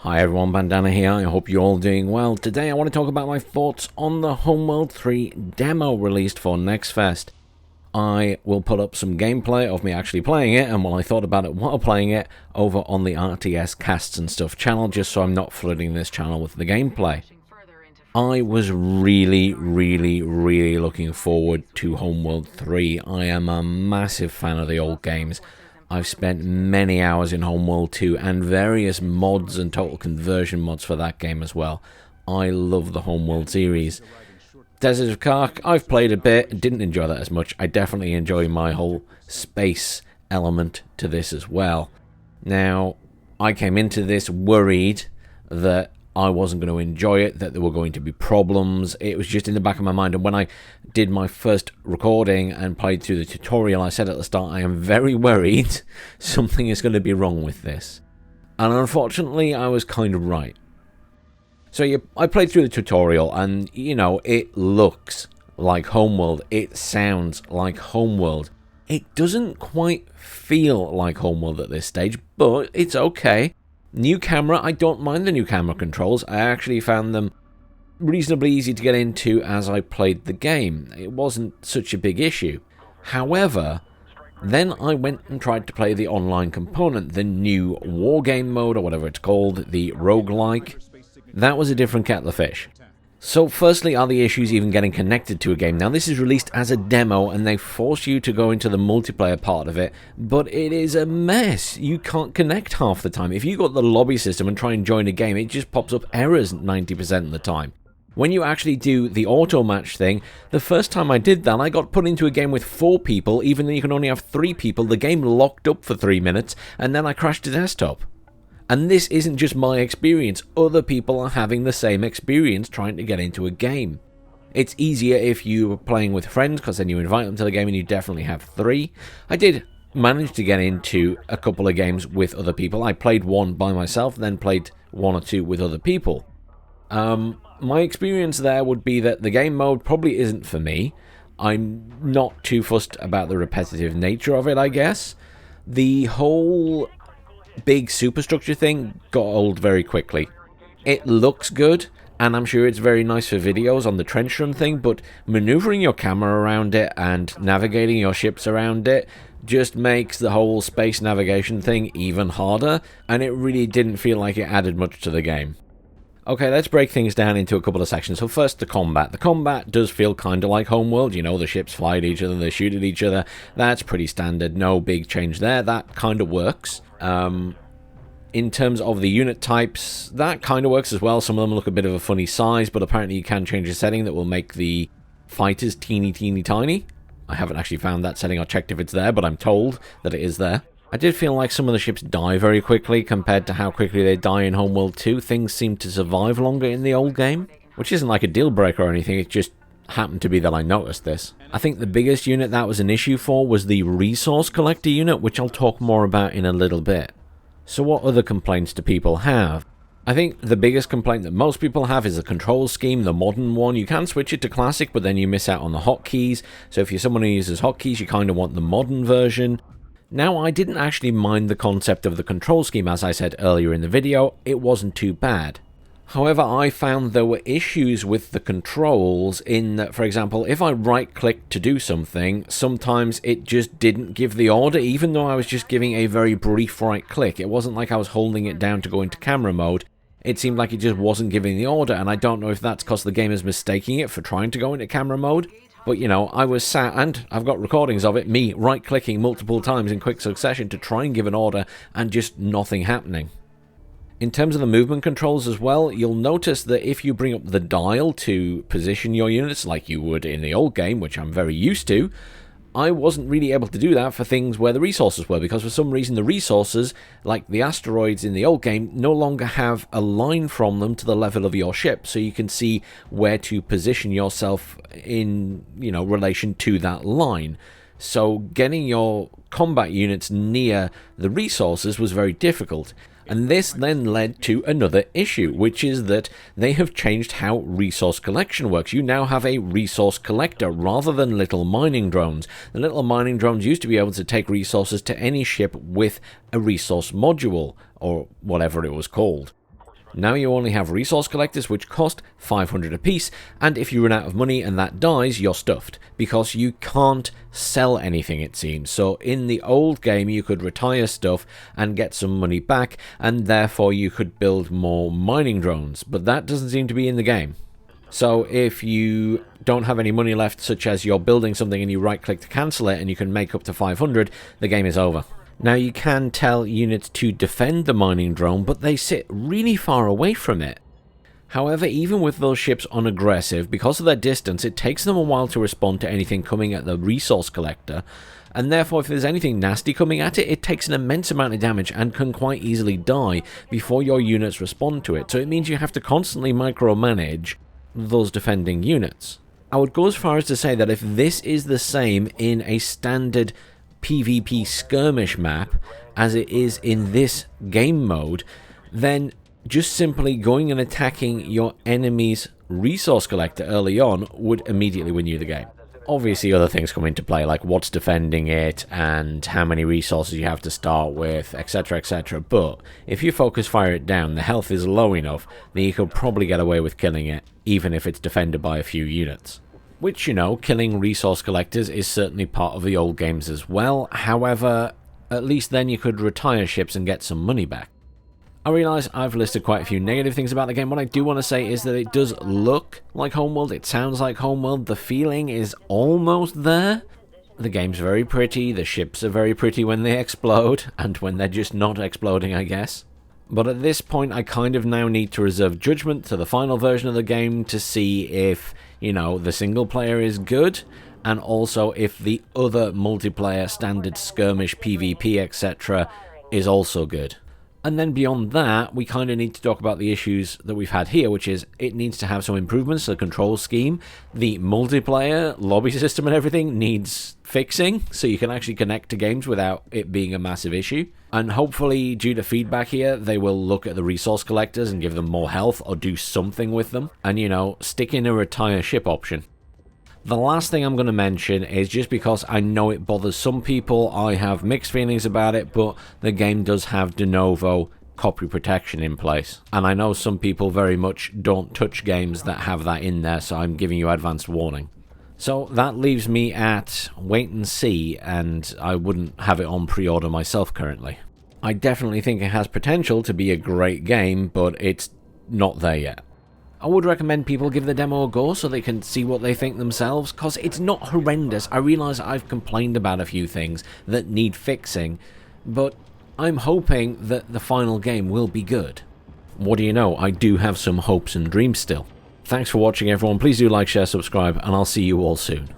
Hi everyone, Bandanner here. I hope you're all doing well. Today I want to talk about my thoughts on the Homeworld 3 demo released for Next Fest. I will put up some gameplay of me actually playing it and what I thought about it while playing it over on the RTS Casts and Stuff channel, just so I'm not flooding this channel with the gameplay. I was really looking forward to Homeworld 3. I am a massive fan of the old games. I've spent many hours in Homeworld 2 and various mods and total conversion mods for that game as well. I love the Homeworld series. Desert of Kark, I've played a bit, didn't enjoy that as much. I definitely enjoy my whole space element to this as well. Now, I came into this worried that I wasn't going to enjoy it, that there were going to be problems. It was just in the back of my mind. And when I did my first recording and played through the tutorial, I said at the start, I am very worried something is going to be wrong with this. And unfortunately, I was kind of right. So I played through the tutorial and, it looks like Homeworld. It sounds like Homeworld. It doesn't quite feel like Homeworld at this stage, but it's okay. New camera, I don't mind the new camera controls. I actually found them reasonably easy to get into as I played the game. It wasn't such a big issue. However, then I went and tried to play the online component, the new wargame mode or whatever it's called, the roguelike. That was a different kettle of fish. So firstly, are the issues even getting connected to a game? Now this is released as a demo and they force you to go into the multiplayer part of it, but it is a mess. You can't connect half the time. If you got the lobby system and try and join a game, it just pops up errors 90% of the time. When you actually do the auto match thing, the first time I did that, I got put into a game with 4 people, even though you can only have 3 people. The game locked up for 3 minutes and then I crashed the desktop. And this isn't just my experience, other people are having the same experience trying to get into a game. It's easier if you're playing with friends, because then you invite them to the game and you definitely have 3. I did manage to get into a couple of games with other people. I played one by myself, then played 1 or 2 with other people. My experience there would be that the game mode probably isn't for me. I'm not too fussed about the repetitive nature of it, I guess. The whole big superstructure thing got old very quickly. It looks good, and I'm sure it's very nice for videos on the trench run thing, but maneuvering your camera around it and navigating your ships around it just makes the whole space navigation thing even harder, and it really didn't feel like it added much to the game. Okay, let's break things down into a couple of sections. So first, the combat. The combat does feel kind of like Homeworld. The ships fly at each other, they shoot at each other. That's pretty standard. No big change there. That kind of works. In terms of the unit types, that kind of works as well. Some of them look a bit of a funny size, but apparently you can change a setting that will make the fighters teeny tiny. I haven't actually found that setting or checked if it's there, but I'm told that it is there. I did feel like some of the ships die very quickly compared to how quickly they die in Homeworld 2. Things seem to survive longer in the old game, which isn't like a deal breaker or anything, it just happened to be that I noticed this. I think the biggest unit that was an issue for was the resource collector unit, which I'll talk more about in a little bit. So what other complaints do people have? I think the biggest complaint that most people have is the control scheme, the modern one. You can switch it to classic, but then you miss out on the hotkeys. So if you're someone who uses hotkeys, you kind of want the modern version. Now, I didn't actually mind the concept of the control scheme, as I said earlier in the video. It wasn't too bad. However, I found there were issues with the controls in that, for example, if I right-clicked to do something, sometimes it just didn't give the order, even though I was just giving a very brief right-click. It wasn't like I was holding it down to go into camera mode. It seemed like it just wasn't giving the order, and I don't know if that's because the game is mistaking it for trying to go into camera mode. But, I was sat, and I've got recordings of it, me right-clicking multiple times in quick succession to try and give an order, and just nothing happening. In terms of the movement controls as well, you'll notice that if you bring up the dial to position your units like you would in the old game, which I'm very used to, I wasn't really able to do that for things where the resources were, because for some reason the resources, like the asteroids in the old game, no longer have a line from them to the level of your ship, so you can see where to position yourself in, relation to that line. So getting your combat units near the resources was very difficult. And this then led to another issue, which is that they have changed how resource collection works. You now have a resource collector rather than little mining drones. The little mining drones used to be able to take resources to any ship with a resource module, or whatever it was called. Now you only have resource collectors which cost 500 apiece, and if you run out of money and that dies, you're stuffed, because you can't sell anything, it seems. So in the old game you could retire stuff and get some money back, and therefore you could build more mining drones, but that doesn't seem to be in the game. So if you don't have any money left, such as you're building something and you right click to cancel it and you can make up to 500, the game is over. Now you can tell units to defend the mining drone, but they sit really far away from it. However, even with those ships on aggressive, because of their distance, it takes them a while to respond to anything coming at the resource collector, and therefore if there's anything nasty coming at it, it takes an immense amount of damage and can quite easily die before your units respond to it. So it means you have to constantly micromanage those defending units. I would go as far as to say that if this is the same in a standard PvP skirmish map as it is in this game mode, then just simply going and attacking your enemy's resource collector early on would immediately win you the game. Obviously other things come into play, like what's defending it and how many resources you have to start with, etc, etc, but if you focus fire it down, the health is low enough that you could probably get away with killing it, even if it's defended by a few units. Which, you know, killing resource collectors is certainly part of the old games as well. However, at least then you could retire ships and get some money back. I realise I've listed quite a few negative things about the game. What I do want to say is that it does look like Homeworld, it sounds like Homeworld, the feeling is almost there. The game's very pretty, the ships are very pretty when they explode, and when they're just not exploding, I guess. But at this point, I kind of now need to reserve judgment to the final version of the game to see if, you know, the single player is good, and also if the other multiplayer standard skirmish PvP etc is also good. And then beyond that, we kind of need to talk about the issues that we've had here, which is it needs to have some improvements to the control scheme. The multiplayer lobby system and everything needs fixing, so you can actually connect to games without it being a massive issue. And hopefully, due to feedback here, they will look at the resource collectors and give them more health or do something with them. And, you know, stick in a retire ship option. The last thing I'm going to mention is just because I know it bothers some people, I have mixed feelings about it, but the game does have de novo copy protection in place. And I know some people very much don't touch games that have that in there, so I'm giving you advanced warning. So that leaves me at wait and see, and I wouldn't have it on pre-order myself currently. I definitely think it has potential to be a great game, but it's not there yet. I would recommend people give the demo a go so they can see what they think themselves, because it's not horrendous. I realise I've complained about a few things that need fixing, but I'm hoping that the final game will be good. What do you know, I do have some hopes and dreams still. Thanks for watching everyone, please do like, share, subscribe, and I'll see you all soon.